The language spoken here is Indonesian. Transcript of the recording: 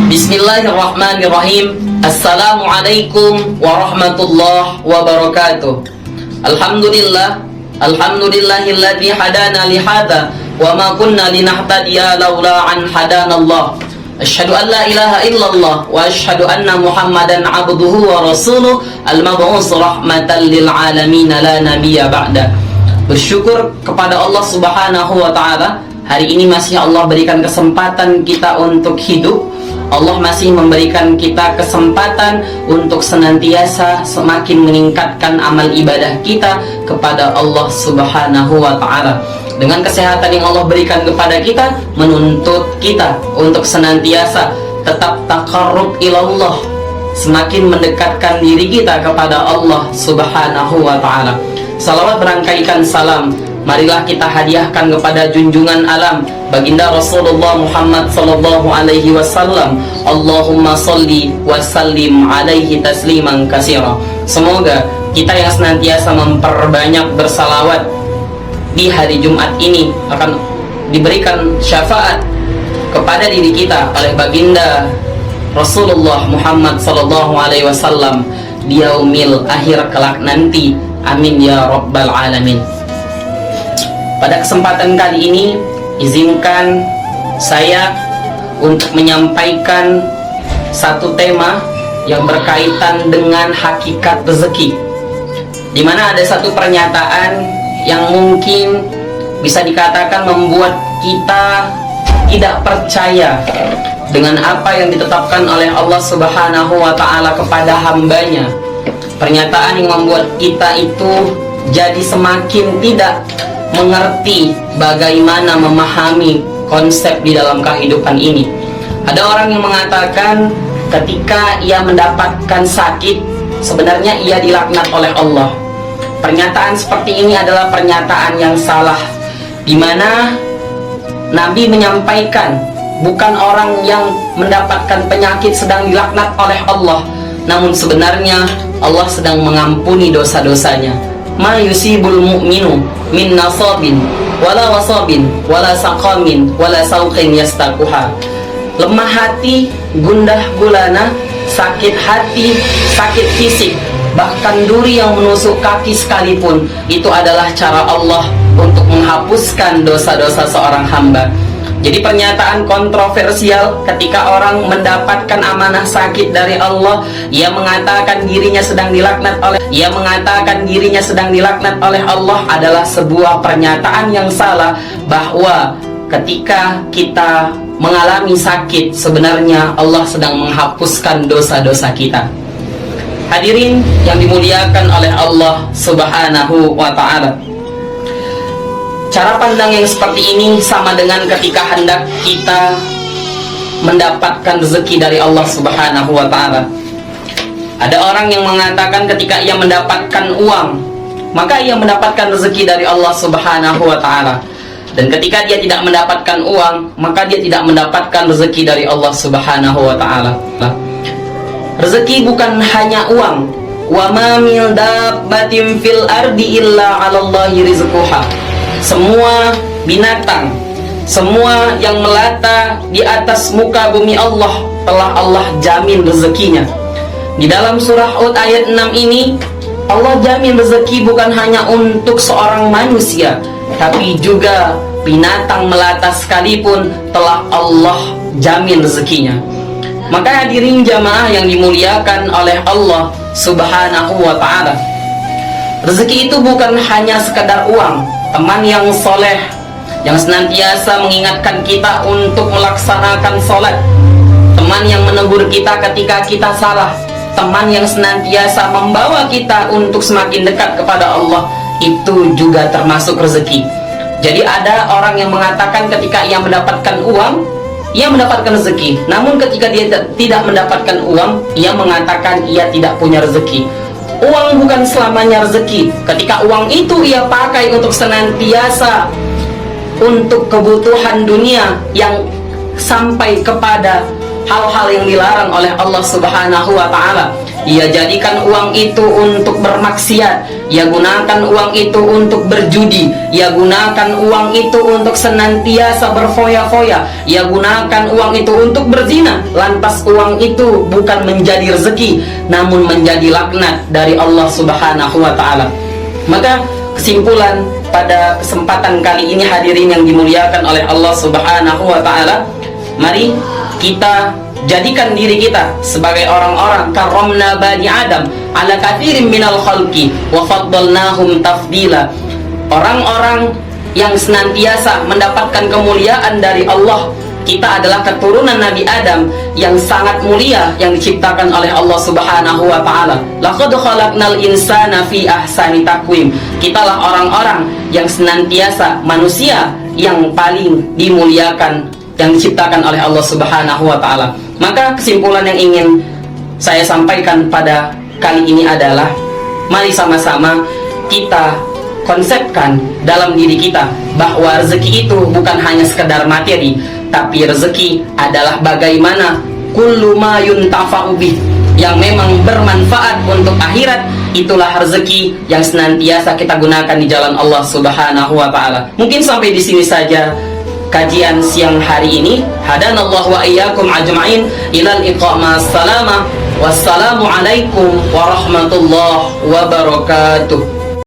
Bismillahirrahmanirrahim. Assalamualaikum warahmatullahi wabarakatuh. Alhamdulillahilladzi hadana lihadza wa ma kunna linahtadiya laula an hadanallah. Asyhadu an la ilaha illallah wa asyhadu anna Muhammadan abduhu wa rasuluh al-mab'uts rahmatan lil alamin la nabiyya ba'da. Bersyukur kepada Allah Subhanahu wa taala, hari ini masih Allah berikan kesempatan kita untuk hidup. Allah masih memberikan kita kesempatan untuk senantiasa semakin meningkatkan amal ibadah kita kepada Allah Subhanahu wa ta'ala. Dengan kesehatan yang Allah berikan kepada kita, menuntut kita untuk senantiasa tetap taqarrub ilallah, semakin mendekatkan diri kita kepada Allah Subhanahu wa ta'ala. Salawat berangkaikan salam marilah kita hadiahkan kepada junjungan alam baginda Rasulullah Muhammad sallallahu alaihi wasallam. Allahumma sholli wa sallim alaihi tasliman katsira. Semoga kita yang senantiasa memperbanyak bersalawat di hari Jumat ini akan diberikan syafaat kepada diri kita oleh baginda Rasulullah Muhammad sallallahu alaihi wasallam di yaumil akhir kelak nanti. Amin ya rabbal alamin. Pada kesempatan kali ini, izinkan saya untuk menyampaikan satu tema yang berkaitan dengan hakikat rezeki, di mana ada satu pernyataan yang mungkin bisa dikatakan membuat kita tidak percaya dengan apa yang ditetapkan oleh Allah Subhanahu wa ta'ala kepada hambanya. Pernyataan yang membuat kita itu jadi semakin tidak mengerti bagaimana memahami konsep di dalam kehidupan ini. Ada orang yang mengatakan ketika ia mendapatkan sakit, sebenarnya ia dilaknat oleh Allah. Pernyataan seperti ini adalah pernyataan yang salah, di mana Nabi menyampaikan bukan orang yang mendapatkan penyakit sedang dilaknat oleh Allah, namun sebenarnya Allah sedang mengampuni dosa-dosanya. Ma yusibul mu'minu min nasabin wala wasabin wala saqamin wala sauqin yastaquha. Lemah hati, gundah gulana, sakit hati, sakit fisik, bahkan duri yang menusuk kaki sekalipun, itu adalah cara Allah untuk menghapuskan dosa-dosa seorang hamba. Jadi pernyataan kontroversial ketika orang mendapatkan amanah sakit dari Allah, ia mengatakan dirinya sedang dilaknat oleh Allah adalah sebuah pernyataan yang salah, bahwa ketika kita mengalami sakit sebenarnya Allah sedang menghapuskan dosa-dosa kita. Hadirin yang dimuliakan oleh Allah Subhanahu wa ta'ala, cara pandang yang seperti ini sama dengan ketika hendak kita mendapatkan rezeki dari Allah Subhanahu wa ta'ala. Ada orang yang mengatakan ketika ia mendapatkan uang, maka ia mendapatkan rezeki dari Allah Subhanahu wa ta'ala. Dan ketika dia tidak mendapatkan uang, maka dia tidak mendapatkan rezeki dari Allah Subhanahu wa ta'ala. Rezeki bukan hanya uang. Wa ma min dabbatin fil ardi illa 'alallahi rizquha. Semua binatang, semua yang melata di atas muka bumi Allah, telah Allah jamin rezekinya. Di dalam surah Hud ayat 6 ini, Allah jamin rezeki bukan hanya untuk seorang manusia, tapi juga binatang melata sekalipun telah Allah jamin rezekinya. Maka hadirin jamaah yang dimuliakan oleh Allah Subhanahu wa ta'ala, rezeki itu bukan hanya sekedar uang. Teman yang soleh, yang senantiasa mengingatkan kita untuk melaksanakan sholat, teman yang menegur kita ketika kita salah, teman yang senantiasa membawa kita untuk semakin dekat kepada Allah, itu juga termasuk rezeki. Jadi ada orang yang mengatakan ketika ia mendapatkan uang, ia mendapatkan rezeki. Namun ketika dia tidak mendapatkan uang, ia mengatakan ia tidak punya rezeki. Uang bukan selamanya rezeki. Ketika uang itu ia pakai untuk senantiasa untuk kebutuhan dunia yang sampai kepada hal-hal yang dilarang oleh Allah Subhanahu wa Ta'ala. Ia jadikan uang itu untuk bermaksiat, ia gunakan uang itu untuk berjudi, ia gunakan uang itu untuk senantiasa berfoya-foya, ia gunakan uang itu untuk berzina. Lantas uang itu bukan menjadi rezeki, namun menjadi laknat dari Allah Subhanahu wa Ta'ala. Maka kesimpulan pada kesempatan kali ini, hadirin yang dimuliakan oleh Allah Subhanahu wa Ta'ala, mari kita jadikan diri kita sebagai orang-orang karramna bani Adam ala katsirin minal khalqi wa faddalnahum tafdila, orang-orang yang senantiasa mendapatkan kemuliaan dari Allah. Kita adalah keturunan Nabi Adam yang sangat mulia, yang diciptakan oleh Allah Subhanahu wa Ta'ala. Laqad khalaqnal insana fi ahsani taqwim. Kitalah orang-orang yang senantiasa manusia yang paling dimuliakan, yang diciptakan oleh Allah Subhanahu wa Ta'ala. Maka kesimpulan yang ingin saya sampaikan pada kali ini adalah, mari sama-sama kita konsepkan dalam diri kita bahwa rezeki itu bukan hanya sekedar materi, tapi rezeki adalah bagaimana kullu ma yuntafa'u bih, yang memang bermanfaat untuk akhirat. Itulah rezeki yang senantiasa kita gunakan di jalan Allah Subhanahu wa Ta'ala. Mungkin sampai di sini saja kajian siang hari ini. Hadanallahu wa iyyakum ajma'in ilal iqama salama. Wassalamu alaikum warahmatullahi wabarakatuh.